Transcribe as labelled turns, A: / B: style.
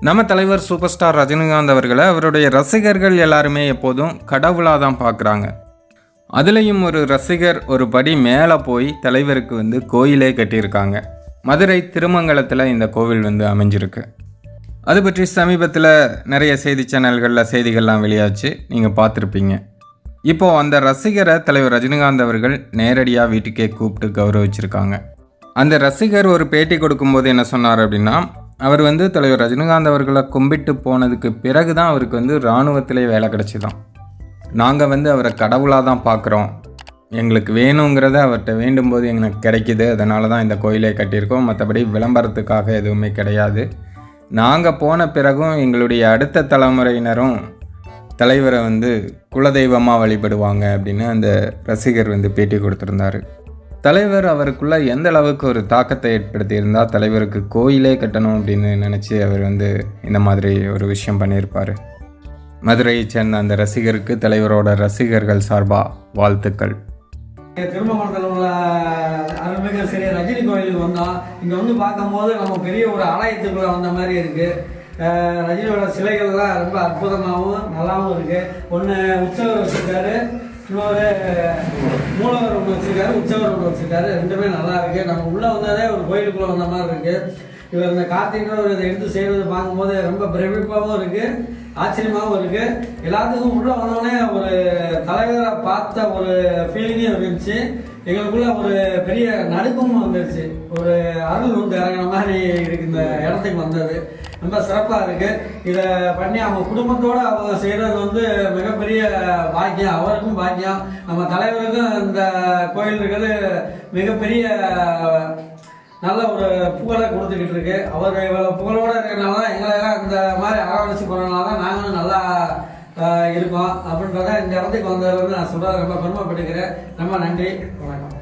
A: நம்ம தலைவர் super star Rajinikanth அவர்களை அவருடைய ரசிகர்கள் எல்லாருமே எப்போதும் கடவுளாக தான் பார்க்குறாங்க. அதுலேயும் ஒரு ரசிகர் ஒரு படி மேலே போய் தலைவருக்கு கோயிலே கட்டியிருக்காங்க. மதுரை திருமங்கலத்தில் இந்த கோவில் அமைஞ்சிருக்கு. அது பற்றி சமீபத்தில் நிறைய செய்தி சேனல்களில் செய்திகள்லாம் வெளியாச்சு, நீங்கள் பார்த்துருப்பீங்க. இப்போது அந்த ரசிகரை தலைவர் ரஜினிகாந்த் அவர்கள் நேரடியாக வீட்டுக்கே கூப்பிட்டு கௌரவிச்சிருக்காங்க. அந்த ரசிகர் ஒரு பேட்டி கொடுக்கும்போது என்ன சொன்னார் அப்படின்னா, அவர் தலைவர் ரஜினிகாந்த் அவர்களை கும்பிட்டு போனதுக்கு பிறகு தான் அவருக்கு இராணுவத்திலே வேலை கிடச்சிதான். நாங்கள் அவரை கடவுளாக தான் பார்க்குறோம், எங்களுக்கு வேணுங்கிறத அவர்கிட்ட வேண்டும்போது எங்களுக்கு கிடைக்கிது, அதனால தான் இந்த கோயிலை கட்டியிருக்கோம், மற்றபடி விளம்பரத்துக்காக எதுவுமே கிடையாது. நாங்கள் போன பிறகும் எங்களுடைய அடுத்த தலைமுறையினரும் தலைவரை குலதெய்வமாக வழிபடுவாங்க அப்படின்னு அந்த ரசிகர் பேட்டி கொடுத்துருந்தார். தலைவர் அவருக்குள்ளே எந்த அளவுக்கு ஒரு தாக்கத்தை ஏற்படுத்தியிருந்தால் தலைவருக்கு கோயிலே கட்டணும் அப்படின்னு நினச்சி அவர் இந்த மாதிரி ஒரு விஷயம் பண்ணியிருப்பார். மதுரையை சேர்ந்த அந்த ரசிகருக்கு தலைவரோட ரசிகர்கள் சார்பாக வாழ்த்துக்கள்.
B: திருமங்கலத்தில் உள்ள அருள்மிகு ஸ்ரீ ரஜினி கோயிலுக்கு வந்தோம். இங்கே பார்க்கும்போது நம்ம பெரிய ஒரு ஆலயத்துக்குள்ளே வந்த மாதிரி இருக்குது. ரஜினியோட சிலைகள்லாம் ரொம்ப அற்புதமாகவும் நல்லாவும் இருக்குது. ஒன்று உற்சவர் வச்சுருக்காரு, இன்னொரு மூலவர் ஒன்று வச்சுருக்காரு, உற்சவர் ஒன்று வச்சுருக்காரு. ரெண்டுமே நல்லா இருக்குது. நம்ம உள்ளே வந்ததே ஒரு கோயிலுக்குள்ளே வந்த மாதிரி இருக்குது. இவர் இந்த கார்த்திகை இதை எடுத்து செய்வது பார்க்கும்போது ரொம்ப பிரமிப்பாகவும் இருக்குது, ஆச்சரியமாகவும் இருக்குது. எல்லாத்துக்கும் உள்ளே வந்தோடனே ஒரு தலைவரை பார்த்த ஒரு ஃபீலிங்கே இருந்துச்சு. எங்களுக்குள்ள ஒரு பெரிய நடுக்கமும் வந்துருச்சு. ஒரு அருள் இறங்கின மாதிரி இருக்குது. இந்த இடத்துக்கு வந்தது ரொம்ப சிறப்பாக இருக்குது. இதை பண்ணி அவங்க குடும்பத்தோடு அவங்க செய்கிறது மிகப்பெரிய பாக்கியம். அவருக்கும் பாக்கியம், நம்ம தலைவருக்கும் இந்த கோயில் இருக்கிறது மிகப்பெரிய நல்ல ஒரு புகழை கொடுத்துக்கிட்டு இருக்கு. அவர் இவ்வளோ புகழோடு இருக்கிறனால தான் எங்களெல்லாம் இந்த மாதிரி அரவணைச்சு போகிறனால தான் நாங்களும் நல்லா இருக்கோம் அப்படின்றத இந்த இடத்துக்கு வந்ததுலேருந்து நான் சொல்கிறத ரொம்ப பெருமைப்பட்டுக்கிறேன். ரொம்ப நன்றி, வணக்கம்.